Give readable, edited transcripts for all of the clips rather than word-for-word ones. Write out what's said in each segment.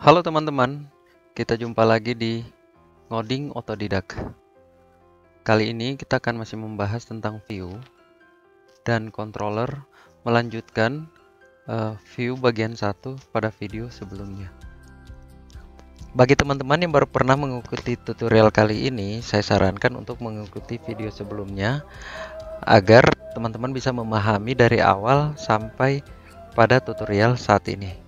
Halo teman-teman, kita jumpa lagi di Ngoding Otodidak. Kali ini kita akan masih membahas tentang view dan controller, melanjutkan view bagian 1 pada video sebelumnya. Bagi teman-teman yang baru pernah mengikuti tutorial kali ini, saya sarankan untuk mengikuti video sebelumnya agar teman-teman bisa memahami dari awal sampai pada tutorial saat ini.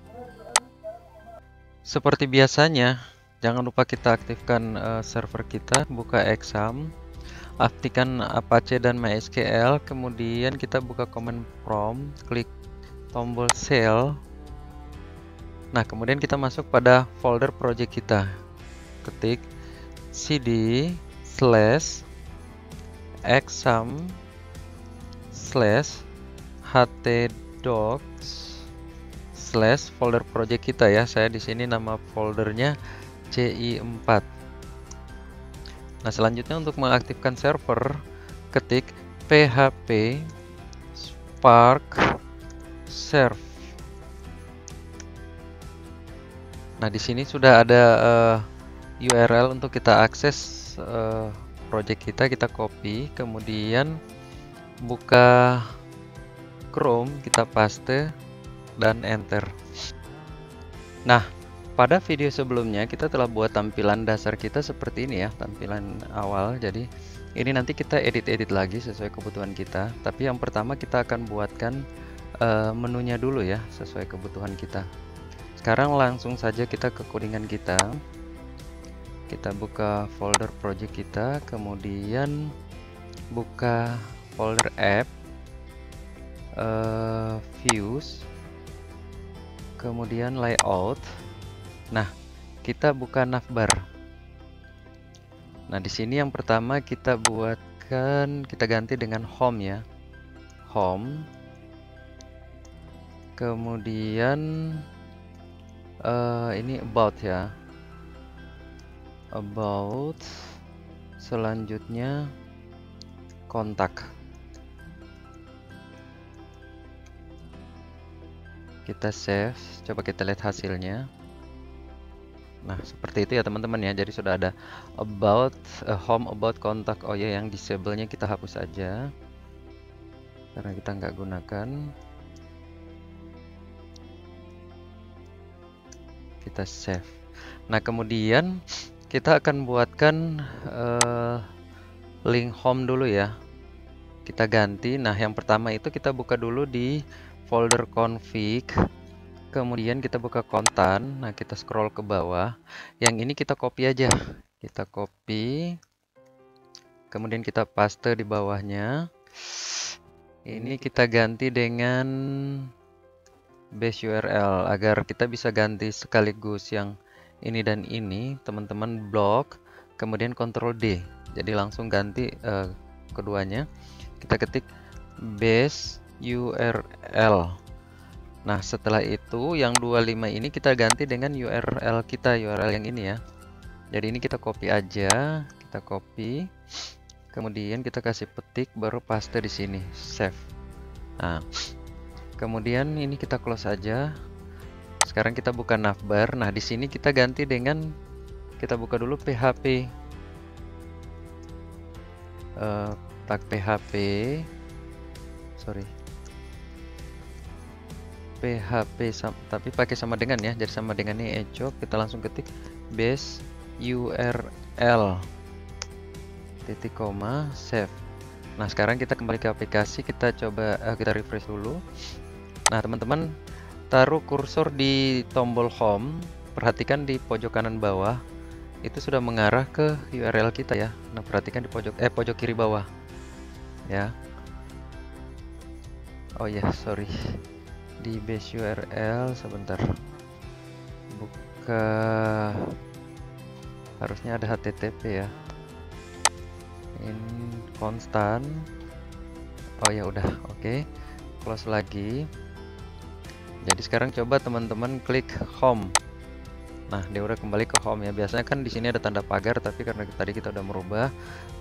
Seperti biasanya, jangan lupa kita aktifkan server kita, buka exam, aktifkan Apache dan MySQL, kemudian kita buka command prompt, klik tombol shell. Nah, kemudian kita masuk pada folder project kita. Ketik cd /exam /htdocs folder project kita ya. Saya di sini nama foldernya CI4. Nah, selanjutnya untuk mengaktifkan server, ketik php spark serve. Nah, di sini sudah ada URL untuk kita akses project kita. Kita copy, kemudian buka Chrome, kita paste dan enter. Nah, pada video sebelumnya kita telah buat tampilan dasar kita seperti ini ya, tampilan awal. Jadi ini nanti kita edit-edit lagi sesuai kebutuhan kita. Tapi yang pertama kita akan buatkan menunya dulu ya, sesuai kebutuhan kita. Sekarang langsung saja kita ke codingan kita. Kita buka folder project kita, kemudian buka folder app, views, kemudian layout. Nah, kita buka navbar. Nah, di sini yang pertama kita buatkan, kita ganti dengan home ya, home. Kemudian ini about ya, about. Selanjutnya kontak. Kita save, coba kita lihat hasilnya. Nah, seperti itu ya teman-teman ya. Jadi sudah ada about, home, about, kontak. Oh ya, yang disable-nya kita hapus aja karena kita nggak gunakan. Kita save. Nah, kemudian kita akan buatkan link home dulu ya. Kita ganti. Nah, yang pertama itu kita buka dulu di folder config, kemudian kita buka kontan. Nah, kita scroll ke bawah. Yang ini kita copy aja. Kita copy, kemudian kita paste di bawahnya. Ini kita ganti dengan base URL agar kita bisa ganti sekaligus yang ini dan ini. Teman-teman blok, kemudian Ctrl D. Jadi langsung ganti keduanya. Kita ketik base URL. Nah, setelah itu yang 25 ini kita ganti dengan URL kita, URL yang ini ya. Jadi ini kita copy aja, kita copy. Kemudian kita kasih petik, baru paste di sini, save. Nah, kemudian ini kita close aja. Sekarang kita buka navbar. Nah, di sini kita ganti dengan, kita buka dulu PHP. Tag PHP, PHP tapi pakai sama dengan ya. Jadi sama dengan ini echo, kita langsung ketik base URL titik koma save. Nah, sekarang kita kembali ke aplikasi, kita coba kita refresh dulu. Nah, teman-teman taruh kursor di tombol home, perhatikan di pojok kanan bawah itu sudah mengarah ke URL kita ya. Nah, perhatikan di pojok kiri bawah ya. Oh ya, sorry, di base URL sebentar, buka, harusnya ada HTTP ya, ini konstan. Oh ya udah, oke. Close lagi. Jadi sekarang coba teman-teman klik home. Nah, dia udah kembali ke home ya. Biasanya kan di sini ada tanda pagar, tapi karena tadi kita udah merubah,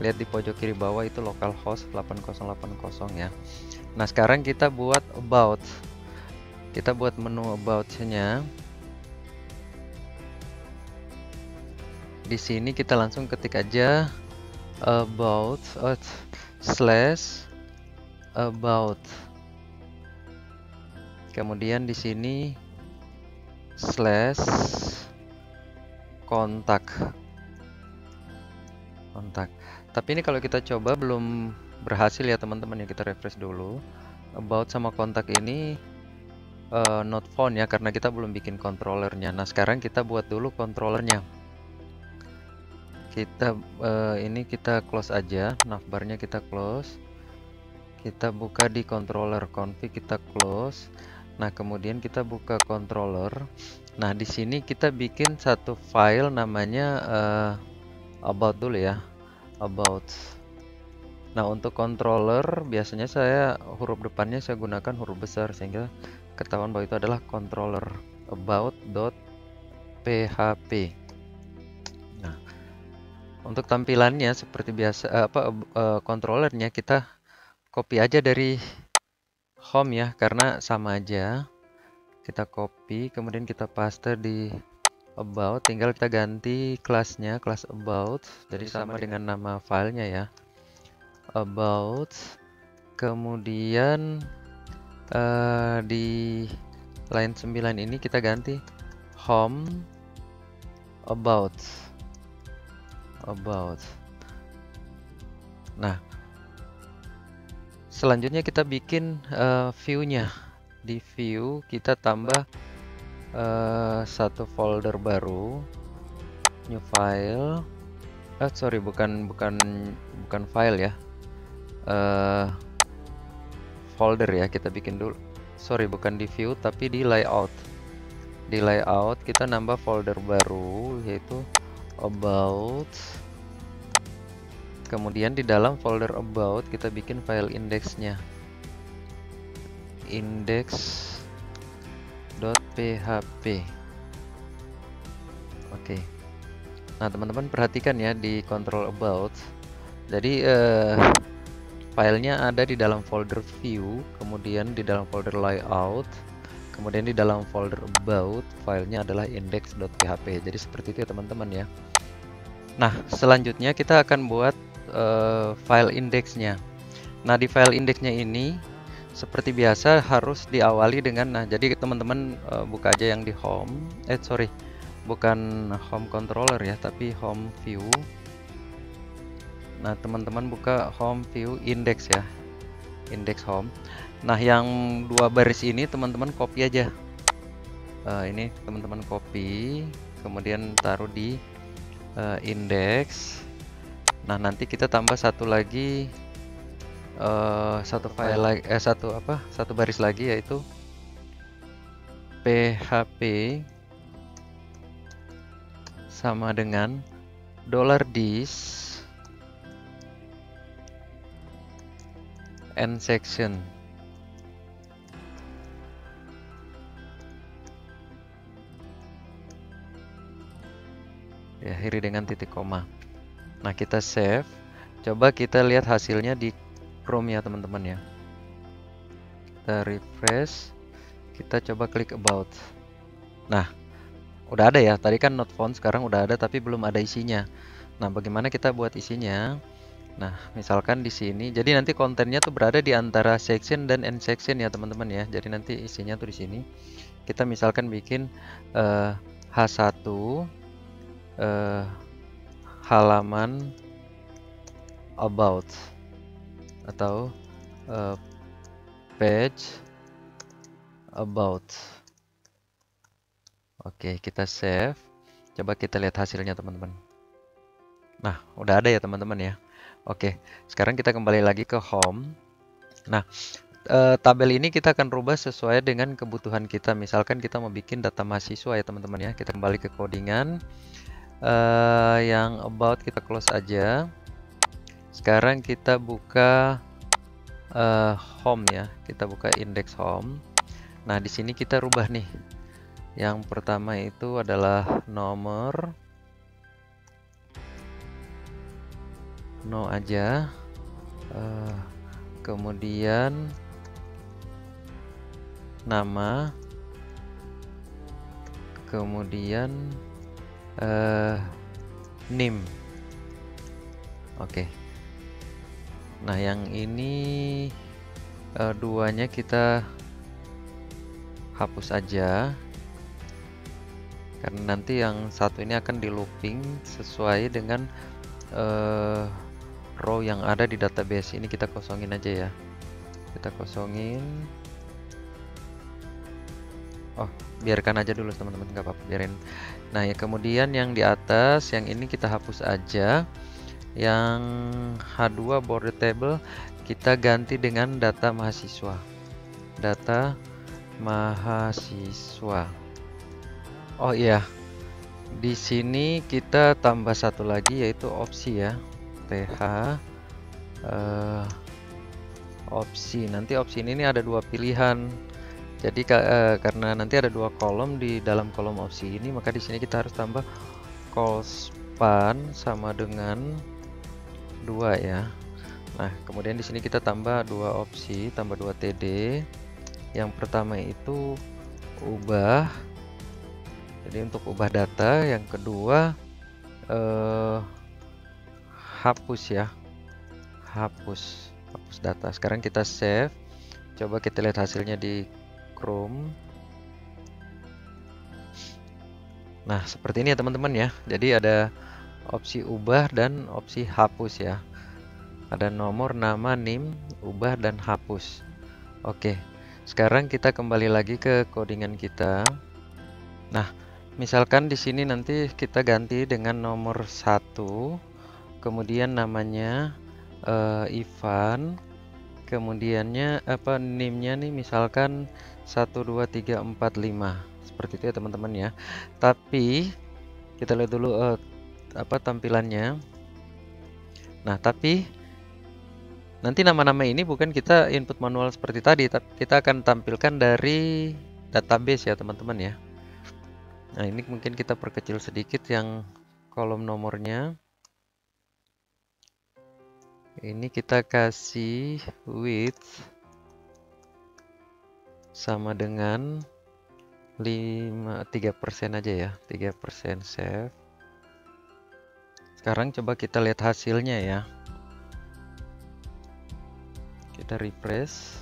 lihat di pojok kiri bawah itu localhost 8080 ya. Nah, sekarang kita buat about. Kita buat menu about-nya. di sini kita langsung ketik aja about slash about. Kemudian di sini slash kontak. Tapi ini kalau kita coba belum berhasil ya teman-teman ya, kita refresh dulu. About sama kontak ini not found ya, karena kita belum bikin controllernya. Nah sekarang kita buat dulu controllernya. Kita ini kita close aja, navbarnya kita close. Kita buka di controller config, kita close. Nah kemudian kita buka controller. Nah di sini kita bikin satu file namanya about dulu ya, about. Nah untuk controller biasanya saya huruf depannya saya gunakan huruf besar sehingga ketahuan bahwa itu adalah controller about.php. Nah untuk tampilannya seperti biasa controllernya kita copy aja dari home ya, karena sama aja. Kita copy kemudian kita paste di about, tinggal kita ganti kelasnya, kelas about, jadi sama dengan nama filenya ya, about. Kemudian di line 9 ini kita ganti home about. Nah selanjutnya kita bikin view-nya. Di view kita tambah satu folder baru, new file. Sorry, bukan file ya, folder ya, kita bikin dulu. Sorry, bukan di view tapi di layout. Di layout kita nambah folder baru yaitu about. Kemudian di dalam folder about kita bikin file indexnya, index.php. Oke. Nah teman-teman perhatikan ya di control about. Jadi filenya ada di dalam folder view, kemudian di dalam folder layout, kemudian di dalam folder about filenya adalah index.php. Jadi seperti itu ya teman-teman ya. Nah selanjutnya kita akan buat file indexnya. Nah di file indexnya ini seperti biasa harus diawali dengan, nah jadi teman-teman buka aja yang di home, bukan home controller ya, tapi home view. Nah teman-teman buka home view index ya, index home. Nah yang dua baris ini teman-teman copy aja, ini teman-teman copy kemudian taruh di index. Nah nanti kita tambah satu lagi, satu file lagi, satu baris lagi yaitu php sama dengan $this end section. Diakhiri dengan titik koma. Nah kita save, coba kita lihat hasilnya di Chrome ya teman-teman ya. Kita refresh, kita coba klik about. Nah udah ada ya, tadi kan not found, sekarang udah ada tapi belum ada isinya. Nah bagaimana kita buat isinya? Nah misalkan di sini, jadi nanti kontennya tuh berada di antara section dan end section ya teman-teman ya. Jadi nanti isinya tuh di sini. Kita misalkan bikin H1 halaman about atau page about. Oke, kita save. Coba kita lihat hasilnya teman-teman. Nah, udah ada ya teman-teman ya. Oke, sekarang kita kembali lagi ke home. Nah, tabel ini kita akan rubah sesuai dengan kebutuhan kita. Misalkan kita mau bikin data mahasiswa ya teman-teman ya. Kita kembali ke codingan. Yang about kita close aja. Sekarang kita buka home ya. Kita buka index home. Nah, di sini kita rubah nih. Yang pertama itu adalah nomor. No aja. Kemudian nama. Kemudian NIM. Oke. Nah, yang ini duanya kita hapus aja, karena nanti yang satu ini akan di looping sesuai dengan row yang ada di database. Ini kita kosongin aja ya, kita kosongin. Oh, biarkan aja dulu teman-teman, nggak apa-apa, biarin. Nah, ya kemudian yang di atas yang ini kita hapus aja. Yang H2 border table kita ganti dengan data mahasiswa. Data mahasiswa. Oh iya, di sini kita tambah satu lagi yaitu opsi ya. TH opsi. Nanti opsi ini ada dua pilihan. Jadi karena nanti ada dua kolom di dalam kolom opsi ini, maka di sini kita harus tambah call span sama dengan 2 ya. Nah, kemudian di sini kita tambah dua opsi, tambah 2 TD. Yang pertama itu ubah. Jadi untuk ubah data, yang kedua hapus ya. Hapus data. Sekarang kita save. Coba kita lihat hasilnya di Chrome. Nah, seperti ini ya teman-teman ya. Jadi ada opsi ubah dan opsi hapus ya. Ada nomor, nama, NIM, ubah, dan hapus. Oke, sekarang kita kembali lagi ke codingan kita. Nah, misalkan di sini nanti kita ganti dengan nomor 1, kemudian namanya Ivan, kemudiannya NIM-nya nih misalkan 12345. Seperti itu ya teman-teman ya. Tapi kita lihat dulu tampilannya. Nah, tapi nanti nama-nama ini bukan kita input manual seperti tadi, tapi kita akan tampilkan dari database ya teman-teman ya. Nah, ini mungkin kita perkecil sedikit yang kolom nomornya. Ini kita kasih width sama dengan 3% aja ya, 3% save. Sekarang coba kita lihat hasilnya ya. Kita refresh.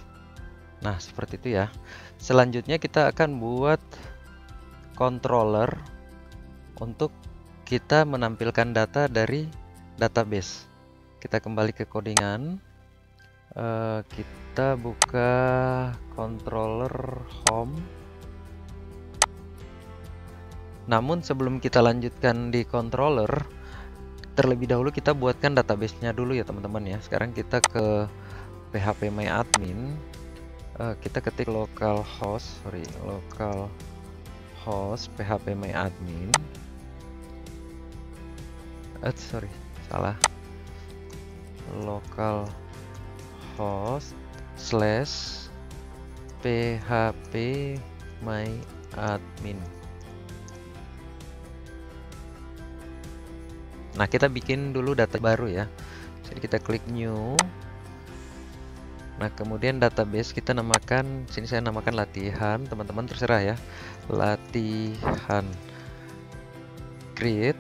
Nah, seperti itu ya. Selanjutnya kita akan buat controller untuk kita menampilkan data dari database. Kita kembali ke codingan. Kita buka controller home. Namun sebelum kita lanjutkan di controller, terlebih dahulu kita buatkan database-nya dulu ya teman-teman ya. Sekarang kita ke phpMyAdmin. Kita ketik localhost phpMyAdmin. Salah. Localhost / phpMyAdmin. Nah, kita bikin dulu data baru ya. Jadi kita klik new. Nah, kemudian database kita namakan, sini saya namakan latihan, teman-teman terserah ya. Latihan. Create.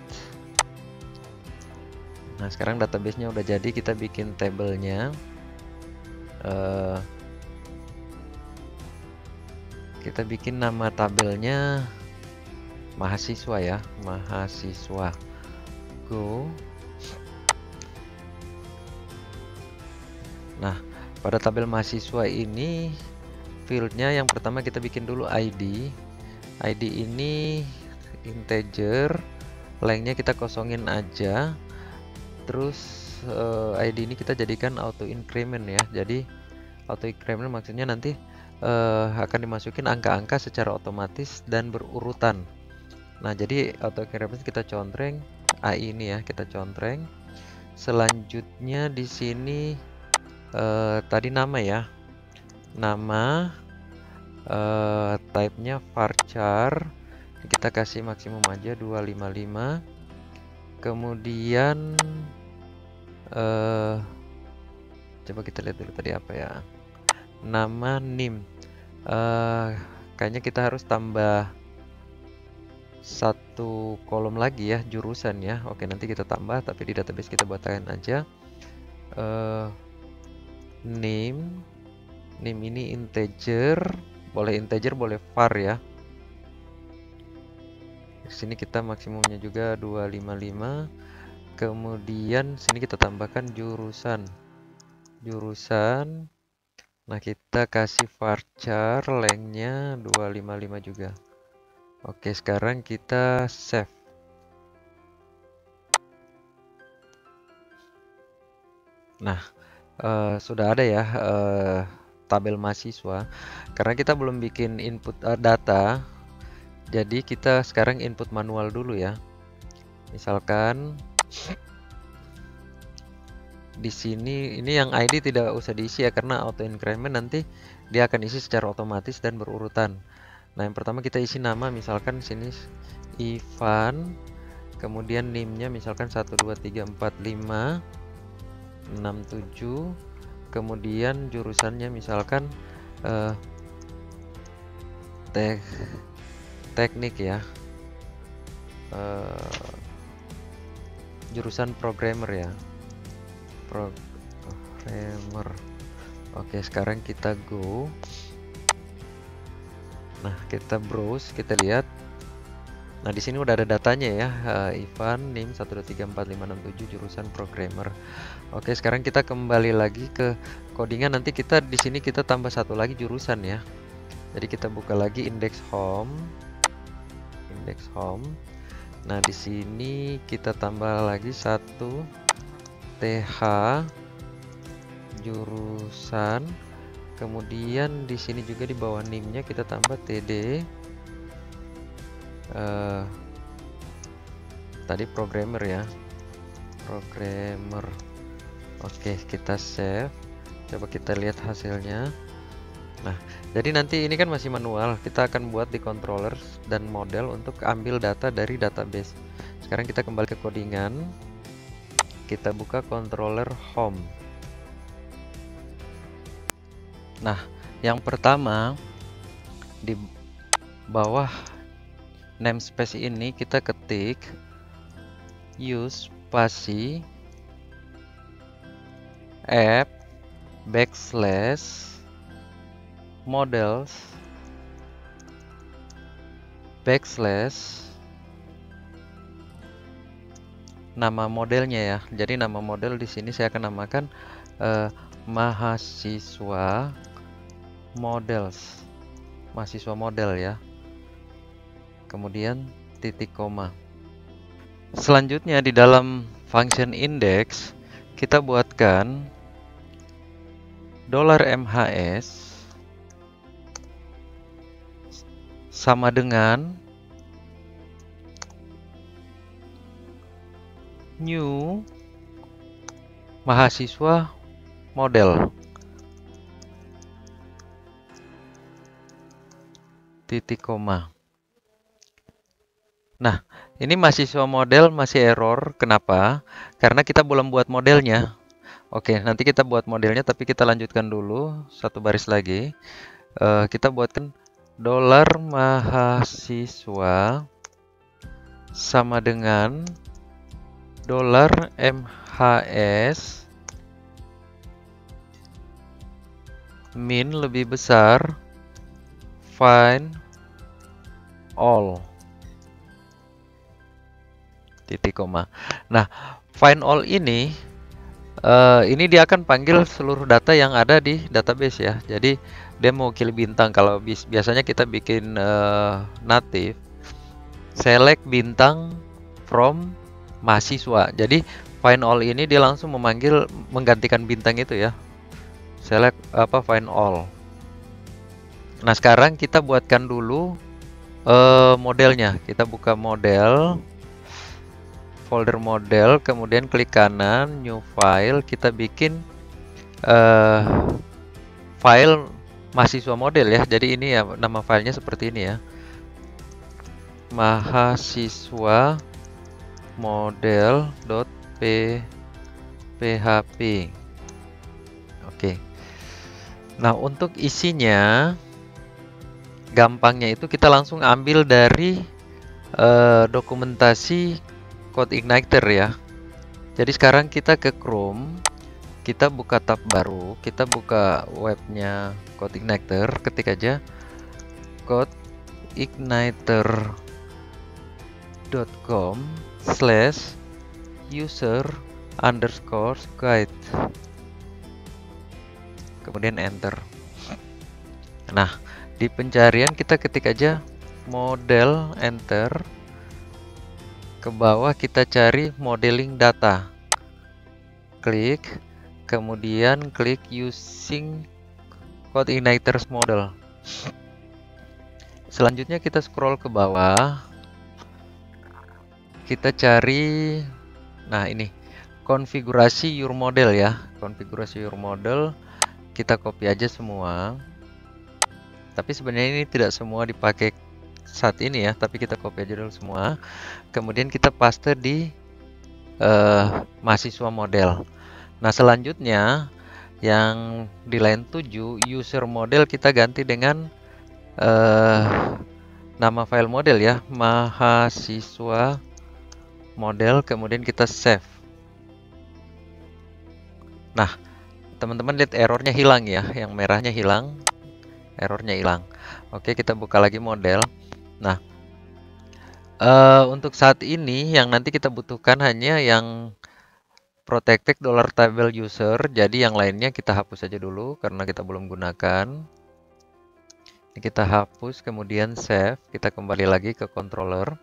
Nah, sekarang database-nya udah jadi, kita bikin tabelnya. Kita bikin nama tabelnya mahasiswa ya, mahasiswa. Go. Nah, pada tabel mahasiswa ini fieldnya yang pertama kita bikin dulu ID. ID ini integer, lengthnya kita kosongin aja. Terus ID ini kita jadikan auto increment ya. Jadi auto increment maksudnya nanti akan dimasukin angka-angka secara otomatis dan berurutan. Nah, jadi auto increment kita contreng AI ini ya, kita contreng. Selanjutnya di sini tadi nama ya, nama, type-nya varchar, kita kasih maksimum aja 255. Kemudian coba kita lihat dulu tadi apa ya, nama NIM. Kayaknya kita harus tambah satu kolom lagi ya, jurusan ya. Oke, nanti kita tambah, tapi di database kita buatkan aja name ini integer, boleh var ya. Di sini kita maksimumnya juga 255. Kemudian sini kita tambahkan jurusan. Nah, kita kasih varchar lengthnya 255 juga. Oke, sekarang kita save. Nah, sudah ada ya tabel mahasiswa. Karena kita belum bikin input data, jadi kita sekarang input manual dulu ya. Misalkan di sini ini yang ID tidak usah diisi ya, karena auto increment nanti dia akan isi secara otomatis dan berurutan. Nah, yang pertama kita isi nama, misalkan sini Ivan, kemudian NIM-nya misalkan 1234567, kemudian jurusannya misalkan teknik ya, jurusan programmer ya, programmer. Oke, sekarang kita go. Nah, kita browse, kita lihat. Nah, di sini udah ada datanya ya, Ivan, NIM 1234567, jurusan programmer. Oke, sekarang kita kembali lagi ke codingan. Nanti kita di sini kita tambah satu lagi jurusan ya. Jadi kita buka lagi index home. Nah, di sini kita tambah lagi satu TH jurusan. Kemudian di sini juga di bawah NIM-nya kita tambah TD. Tadi programmer ya, programmer. Oke, kita save. Coba kita lihat hasilnya. Nah, jadi nanti ini kan masih manual. Kita akan buat di controller dan model untuk ambil data dari database. Sekarang kita kembali ke codingan. Kita buka controller home. Nah, yang pertama di bawah namespace ini kita ketik use spasi app /models nama modelnya ya. Jadi nama model di sini saya akan namakan mahasiswa model ya. Kemudian titik koma. Selanjutnya di dalam function index kita buatkan $MHS sama dengan new mahasiswa model titik koma. Nah, ini mahasiswa model masih error. Kenapa? Karena kita belum buat modelnya. Oke, nanti kita buat modelnya, tapi kita lanjutkan dulu satu baris lagi. Kita buatkan $mahasiswa sama dengan $MHS min lebih besar find all titik koma. Nah, find all ini dia akan panggil seluruh data yang ada di database ya. Jadi dia mau pilih bintang. Kalau biasanya kita bikin native select bintang from mahasiswa. Jadi find all ini dia langsung menggantikan bintang itu ya. Select find all. Nah, sekarang kita buatkan dulu modelnya. Kita buka model, folder model, kemudian klik kanan, new file. Kita bikin file mahasiswa model ya. Jadi ini ya, nama filenya seperti ini ya, mahasiswa model.php. Oke. Nah, untuk isinya gampangnya itu kita langsung ambil dari dokumentasi CodeIgniter ya. Jadi sekarang kita ke Chrome, kita buka tab baru, kita buka webnya CodeIgniter, ketik aja codeigniter.com/user_guide, kemudian enter. Nah, di pencarian kita ketik aja model, enter. Ke bawah kita cari modeling data, klik, kemudian klik using CodeIgniter's model. Selanjutnya kita scroll ke bawah, kita cari, nah ini konfigurasi your model ya, konfigurasi your model, kita copy aja semua. Tapi sebenarnya ini tidak semua dipakai saat ini ya, tapi kita copy aja dulu semua. Kemudian kita paste di mahasiswa model. Nah, selanjutnya yang di line 7 user model kita ganti dengan nama file model ya, mahasiswa model, kemudian kita save. Nah, teman-teman lihat errornya hilang ya, yang merahnya hilang, errornya hilang. Oke, kita buka lagi model. Nah, untuk saat ini yang nanti kita butuhkan hanya yang protected $table user, jadi yang lainnya kita hapus aja dulu karena kita belum gunakan. Ini kita hapus, kemudian save, kita kembali lagi ke controller.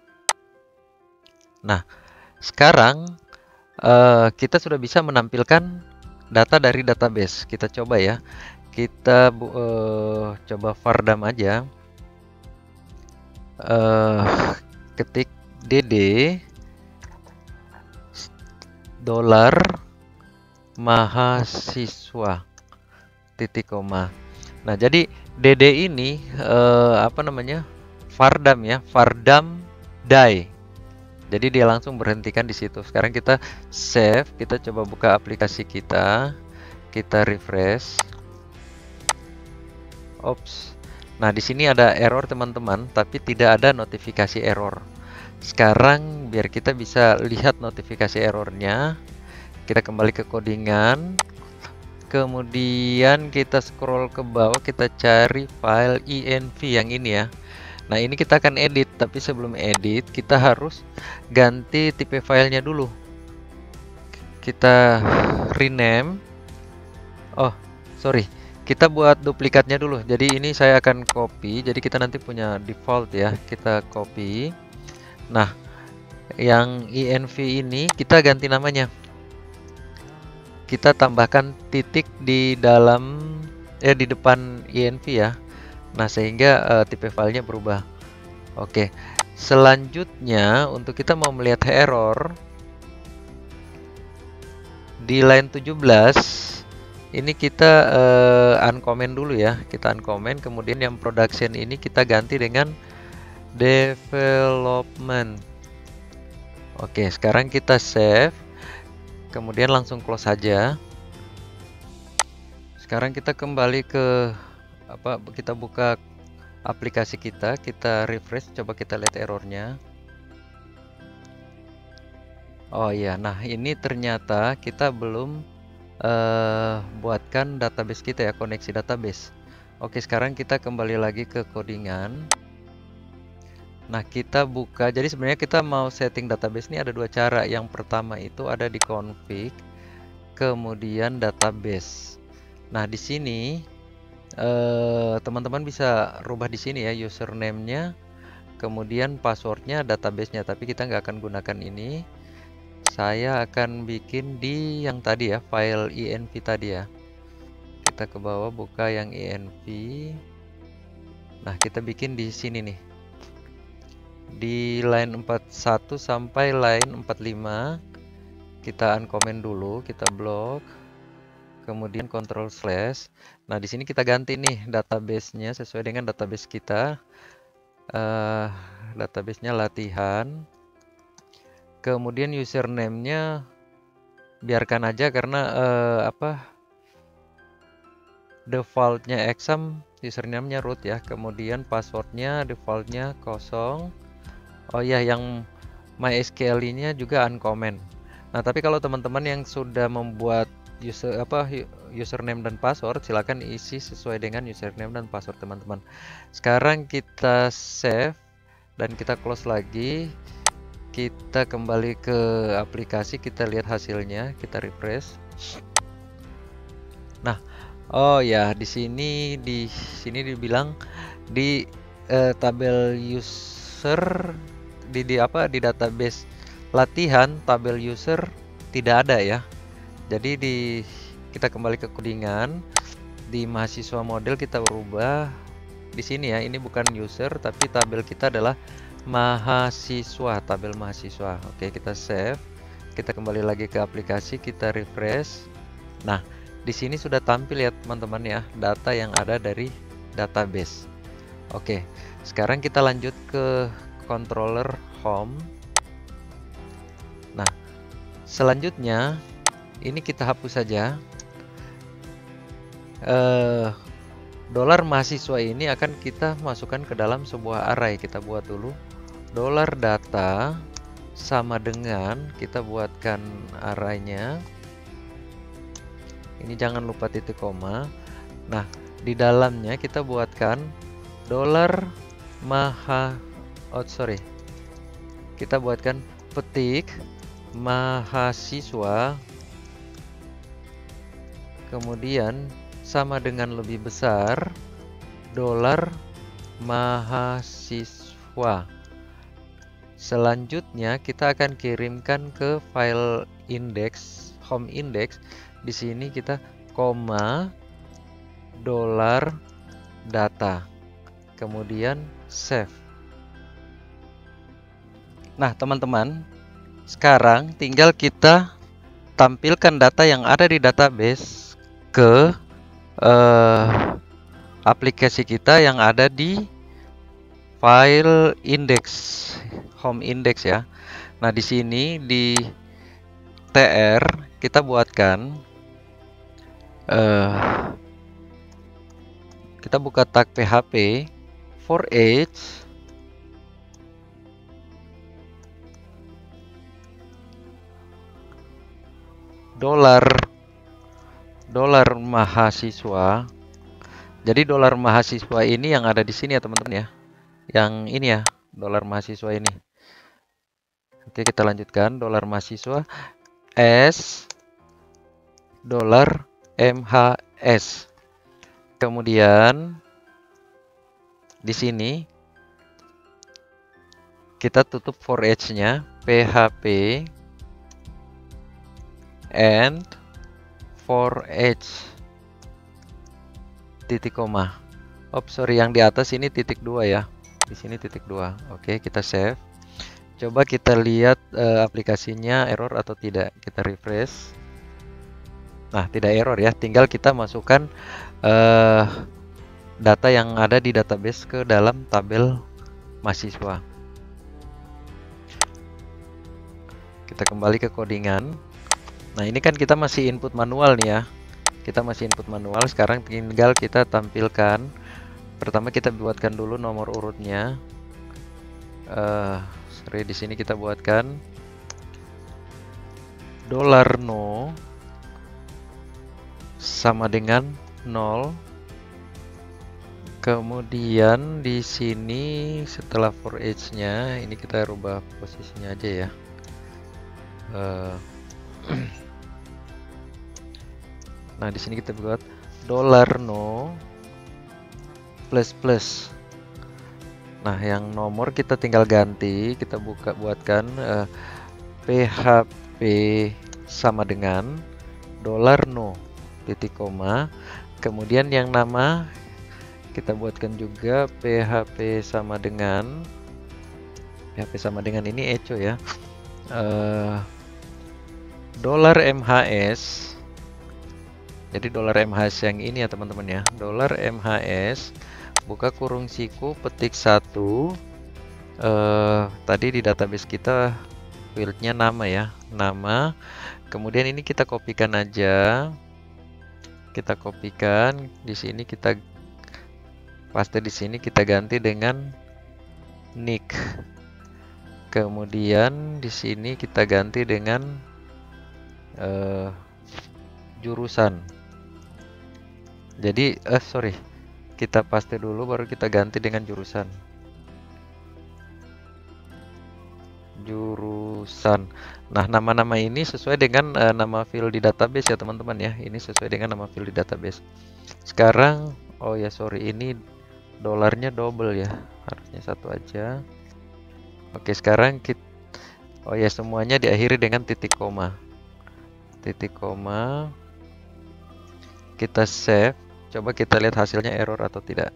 Nah, sekarang kita sudah bisa menampilkan data dari database. Kita coba ya, kita coba vardam aja, ketik dd $mahasiswa titik koma. Nah, jadi dd ini apa namanya, vardam ya, vardam die. Jadi dia langsung berhentikan di situ. Sekarang kita save, kita coba buka aplikasi kita refresh. Ops. Nah, di sini ada error teman-teman, tapi tidak ada notifikasi error. Sekarang biar kita bisa lihat notifikasi errornya, kita kembali ke codingan, kemudian kita scroll ke bawah, kita cari file env yang ini ya. Nah, ini kita akan edit, tapi sebelum edit kita harus ganti tipe filenya dulu. Kita rename. Oh, sorry. Kita buat duplikatnya dulu. Jadi ini saya akan copy. Jadi kita nanti punya default ya. Kita copy. Nah, yang env ini kita ganti namanya. Kita tambahkan titik di dalam di depan env ya. Nah, sehingga tipe filenya berubah. Oke. Selanjutnya untuk kita mau melihat error di line 17 ini kita uncomment dulu ya. Kita uncomment, kemudian yang production ini kita ganti dengan development. Oke, sekarang kita save. Kemudian langsung close saja. Sekarang kita kembali ke kita buka aplikasi kita refresh, coba kita lihat errornya. Oh iya, nah ini ternyata kita belum buatkan database kita ya, koneksi database. Oke, sekarang kita kembali lagi ke codingan. Nah, kita buka, jadi sebenarnya kita mau setting database ini ada dua cara. Yang pertama itu ada di config, kemudian database. Nah, di sini teman-teman bisa rubah di sini ya, username-nya, kemudian passwordnya, database-nya. Tapi kita nggak akan gunakan ini. Saya akan bikin di yang tadi ya, file env tadi ya. Kita ke bawah, buka yang env. Nah, kita bikin di sini nih, di line 41 sampai line 45. Kita uncomment dulu, kita blok, kemudian control slash. Nah, di sini kita ganti nih database-nya sesuai dengan database kita. Database-nya latihan. Kemudian username-nya biarkan aja karena default-nya exam, username-nya root ya. Kemudian password-nya default-nya 0. Oh ya, yang MySQL-nya juga uncomment. Nah, tapi kalau teman-teman yang sudah membuat username dan password, silakan isi sesuai dengan username dan password teman-teman. Sekarang kita save dan kita close lagi. Kita kembali ke aplikasi, kita lihat hasilnya, kita refresh. Nah, oh ya, di sini dibilang di tabel user di di database latihan tabel user tidak ada ya. Jadi kita kembali ke codingan, di mahasiswa model kita berubah di sini ya. Ini bukan user tapi tabel kita adalah mahasiswa, tabel mahasiswa. Oke, kita save. Kita kembali lagi ke aplikasi, kita refresh. Nah, di sini sudah tampil ya teman-teman ya, data yang ada dari database. Oke, sekarang kita lanjut ke controller home. Nah, selanjutnya ini kita hapus saja. Dolar mahasiswa ini akan kita masukkan ke dalam sebuah array. Kita buat dulu dolar data sama dengan, kita buatkan arraynya. Ini jangan lupa titik koma. Nah, di dalamnya kita buatkan dolar kita buatkan petik mahasiswa, kemudian sama dengan lebih besar dolar mahasiswa. Selanjutnya kita akan kirimkan ke file index, home index. Di sini kita koma dolar data, kemudian save. Nah, teman-teman, sekarang tinggal kita tampilkan data yang ada di database ke aplikasi kita yang ada di file index, home index ya. Nah, di sini di tr kita buatkan, kita buka tag php for each dolar mahasiswa. Jadi dolar mahasiswa ini yang ada di sini ya teman-teman ya. Yang ini ya, dolar mahasiswa ini. Oke, kita lanjutkan dolar mahasiswa s dolar mhs. Kemudian di sini kita tutup for each-nya php and for each titik koma. Yang di atas ini titik 2 ya. Di sini titik 2. Oke, kita save. Coba kita lihat aplikasinya error atau tidak. Kita refresh. Nah, tidak error ya. Tinggal kita masukkan data yang ada di database ke dalam tabel mahasiswa. Kita kembali ke codingan. Nah, ini kan kita masih input manual nih ya. Kita masih input manual. Sekarang tinggal kita tampilkan. Pertama kita buatkan dulu nomor urutnya. Di sini kita buatkan dolar no sama dengan 0. Kemudian di sini setelah for each-nya ini kita rubah posisinya aja ya. Nah, di sini kita buat dolar no plus plus. Nah, yang nomor kita tinggal ganti, kita buatkan php sama dengan dolar no titik koma. Kemudian yang nama kita buatkan juga php sama dengan ini echo ya. Dolar mhs. Jadi dolar mhs yang ini ya teman-teman ya. Dolar mhs buka kurung siku petik 1. Tadi di database kita fieldnya nama ya, nama. Kemudian ini kita kopikan aja. Kita kopikan di sini, kita paste di sini, kita ganti dengan nick. Kemudian di sini kita ganti dengan jurusan. Jadi sorry, kita paste dulu baru kita ganti dengan jurusan. Nah, nama-nama ini sesuai dengan nama field di database ya teman-teman ya. Ini sesuai dengan nama field di database. Sekarang, oh ya sorry, ini dolarnya double ya, harusnya satu aja. Oke, sekarang kita, oh ya semuanya diakhiri dengan titik koma. Titik koma. Kita save. Coba kita lihat hasilnya error atau tidak.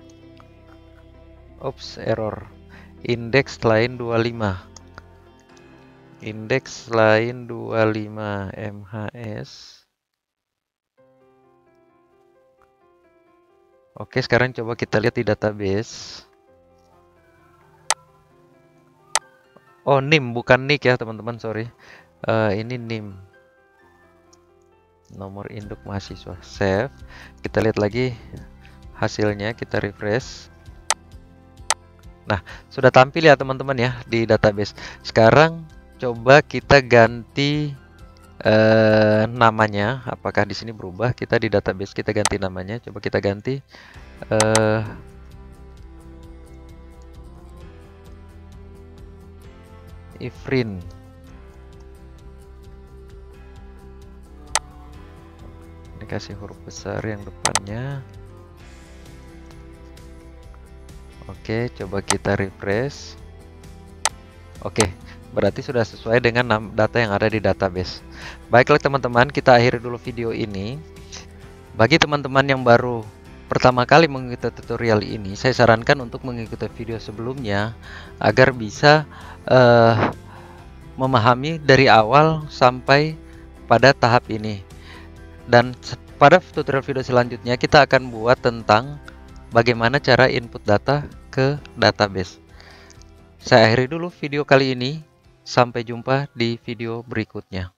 Oops, error. Indeks lain 25. Indeks lain 25 MHS. Oke, sekarang coba kita lihat di database. Oh, NIM bukan NIK ya teman-teman, sorry. Ini NIM. Nomor induk mahasiswa. Save. Kita lihat lagi hasilnya, kita refresh. Nah, sudah tampil ya teman-teman ya di database. Sekarang coba kita ganti namanya. Apakah di sini berubah? Kita di database kita ganti namanya. Coba kita ganti Ifrin. Ini kasih huruf besar yang depannya. Oke, coba kita refresh. Oke, berarti sudah sesuai dengan data yang ada di database. Baiklah teman-teman, kita akhiri dulu video ini. Bagi teman-teman yang baru pertama kali mengikuti tutorial ini, saya sarankan untuk mengikuti video sebelumnya agar bisa memahami dari awal sampai pada tahap ini. Dan pada tutorial video selanjutnya kita akan buat tentang bagaimana cara input data ke database. Saya akhiri dulu video kali ini. Sampai jumpa di video berikutnya.